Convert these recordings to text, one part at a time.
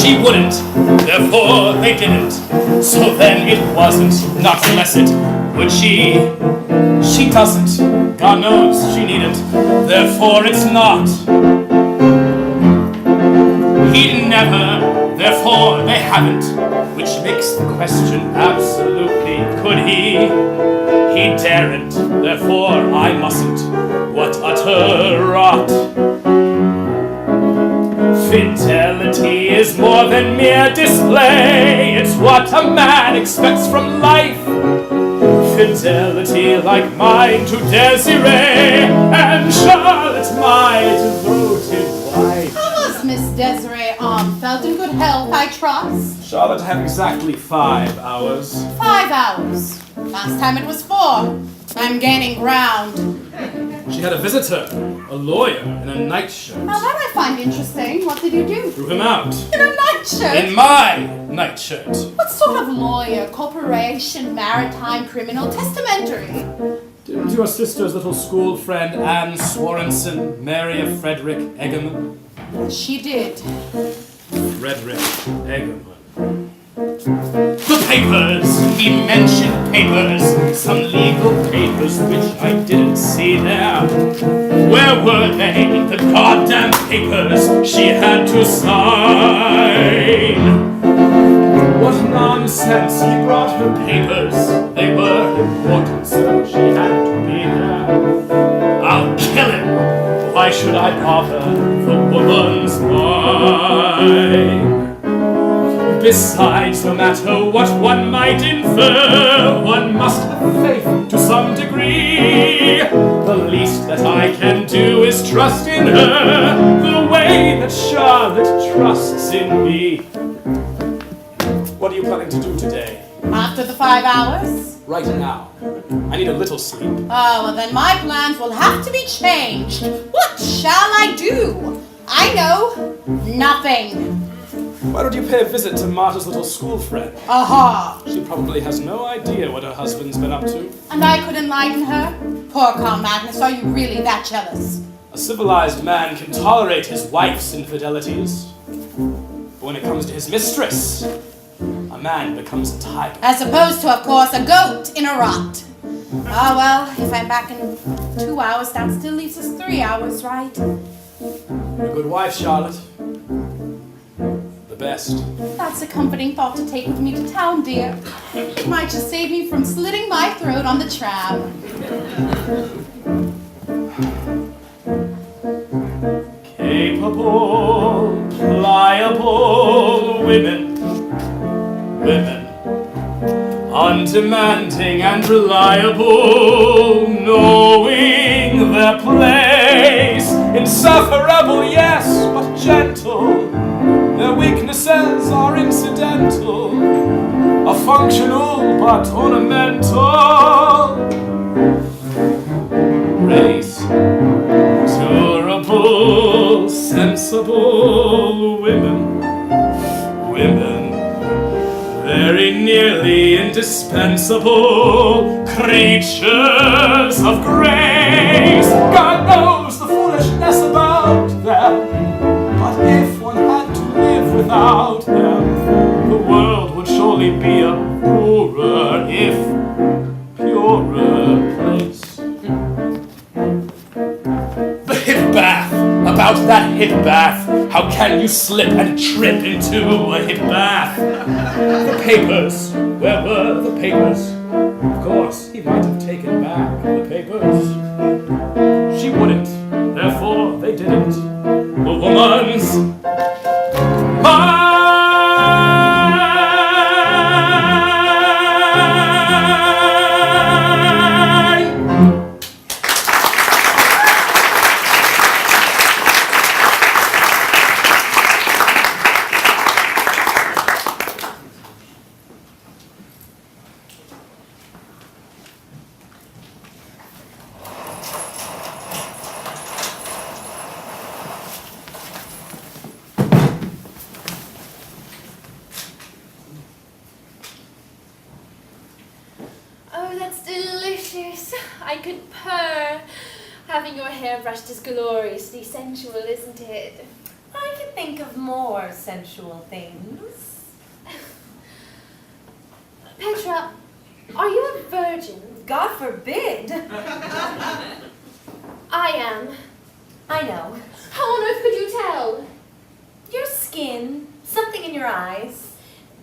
She wouldn't, therefore they didn't. So then it wasn't, not unless it would she. She doesn't, God knows she needn't, therefore it's not. He'd never, therefore they haven't, which makes the question absolutely, could he? He daren't, therefore I mustn't. What utter rot. Fidelity is more than mere display. It's what a man expects from life. Fidelity like mine to Desiree, and Charlotte, my devoted wife. How was Miss Desiree felt in good health, I trust? Charlotte had exactly 5 hours. 5 hours. Last time it was 4. I'm gaining ground. She had a visitor, a lawyer, in a nightshirt. Now that I find interesting. What did you do? Threw him out. In a nightshirt? In my nightshirt. What sort of lawyer? Corporation, maritime, criminal, testamentory? Didn't your sister's little school friend Anne Swarenson marry a Frederick Eggerman? She did. Frederick Eggerman. The papers! He mentioned papers. Some legal papers which I didn't see there. Where were they? The goddamn papers she had to sign. What nonsense! He brought her papers. They were important, so she had to be there. I'll kill him. Why should I bother? The woman's mine. Besides, no matter what one might infer, one must have faith to some degree. The least that I can do is trust in her, the way that Charlotte trusts in me. What are you planning to do today? After the 5 hours? Right now. I need a little sleep. Oh, well then my plans will have to be changed. What shall I do? I know. Nothing. Why don't you pay a visit to Marta's little school friend? Aha! She probably has no idea what her husband's been up to. And I could enlighten her? Poor Carl Magnus, are you really that jealous? A civilized man can tolerate his wife's infidelities. But when it comes to his mistress, a man becomes a tiger. As opposed to, of course, a goat in a rot. Ah, well, if I'm back in 2 hours, that still leaves us 3 hours, right? You're a good wife, Charlotte. The best. That's a comforting thought to take with me to town, dear. It might just save me from slitting my throat on the tram. Capable, pliable women. Undemanding and reliable, knowing their place. Insufferable, yes, but gentle. Their weaknesses are incidental, are functional but ornamental. Race, durable, sensible women, very nearly indispensable creatures of grace. God knows the foolishness about them, but if one had to live without them, the world would surely be a poorer, if purer place. The hip bath! About that hip bath! How can you slip and trip into a hip bath? The papers! Where were the papers? Of course, he might have taken back the papers. She wouldn't, therefore they didn't. The woman's mine! I could purr. Having your hair brushed is gloriously sensual, isn't it? I can think of more sensual things. Petra, are you a virgin? God forbid. I am. I know. How on earth could you tell? Your skin, something in your eyes.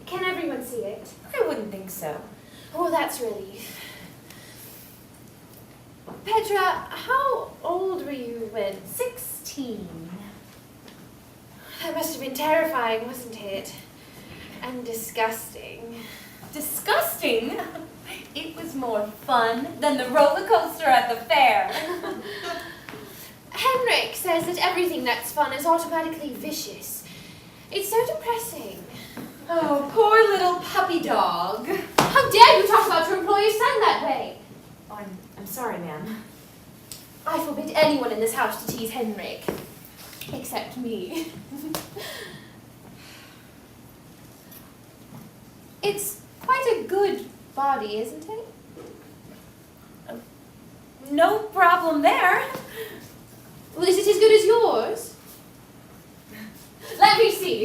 Can everyone see it? I wouldn't think so. Oh, that's relief. Petra, how old were you when? 16. That must have been terrifying, wasn't it? And disgusting. Disgusting? It was more fun than the roller coaster at the fair. Henrik says that everything that's fun is automatically vicious. It's so depressing. Oh, poor little puppy dog. How dare you talk about your employer's son that way? Oh, I'm sorry, ma'am. I forbid anyone in this house to tease Henrik. Except me. It's quite a good body, isn't it? No problem there. Well, is it as good as yours? Let me see.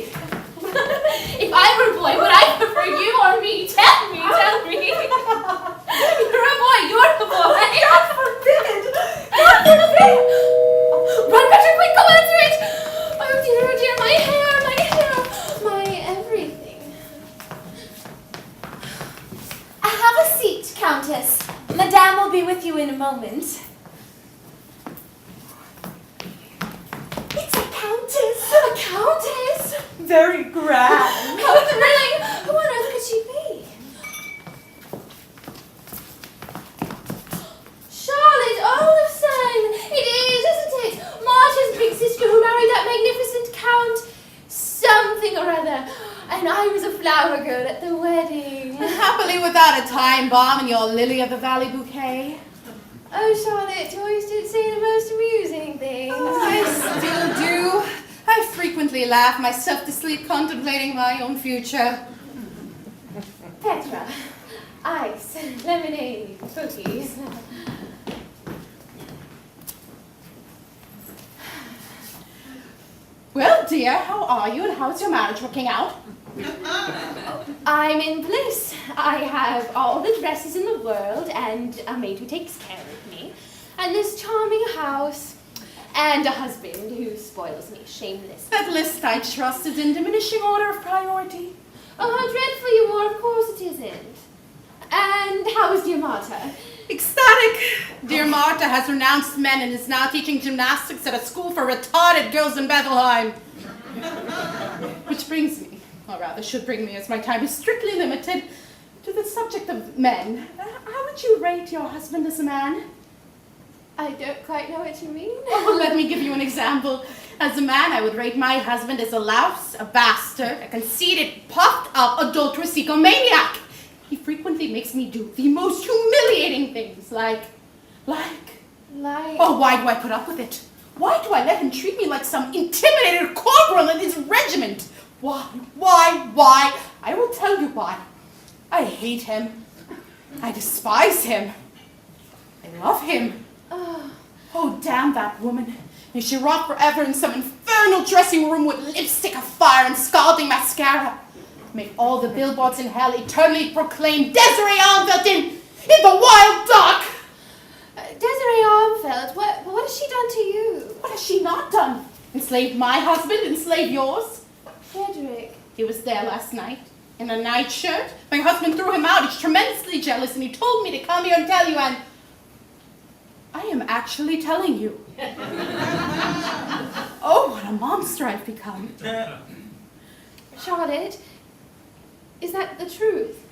If I were a boy, would I prefer you or me? Tell me, tell me. You're a boy, you're a boy. God forbid! God forbid! Run, Petra, quick, go answer it! Oh dear, my hair, my everything. Have a seat, Countess. Madame will be with you in a moment. It's a countess! A countess? Very grand. How thrilling! Who on earth could she be? Charlotte Olafson! It is, isn't it? Marta's big sister who married that magnificent Count something or other. And I was a flower girl at the wedding. Happily without a time bomb and your lily of the valley bouquet. Oh, Charlotte, you always did say the most amusing things. I still do. I frequently laugh myself to sleep contemplating my own future. Petra, ice, lemonade, cookies. Well, dear, how are you and how's your marriage working out? I'm in bliss. I have all the dresses in the world and a maid who takes care of me, and this charming house, and a husband who spoils me shamelessly. That list, I trust, is in diminishing order of priority. Oh, how dreadful you are. Of course it isn't. And how is dear Marta? Ecstatic! Dear Marta has renounced men and is now teaching gymnastics at a school for retarded girls in Bettelheim. Which brings me, or rather should bring me as my time is strictly limited, to the subject of men. How would you rate your husband as a man? I don't quite know what you mean. Oh, well, let me give you an example. As a man, I would rate my husband as a louse, a bastard, a conceited, puffed-up, adulterous egomaniac. He frequently makes me do the most humiliating things, like... Oh, why do I put up with it? Why do I let him treat me like some intimidated corporal in his regiment? Why? I will tell you why. I hate him. I despise him. I love him. Oh, damn that woman. May she rot forever in some infernal dressing room with lipstick afire and scalding mascara. May all the billboards in hell eternally proclaim Desiree Armfeld in the wild duck! Desiree Armfeld, what has she done to you? What has she not done? Enslaved my husband, enslaved yours? Frederick. He was there last night, in a nightshirt. My husband threw him out. He's tremendously jealous, and he told me to come here and tell you, and I am actually telling you. Oh, what a monster I've become. Charlotte, is that the truth?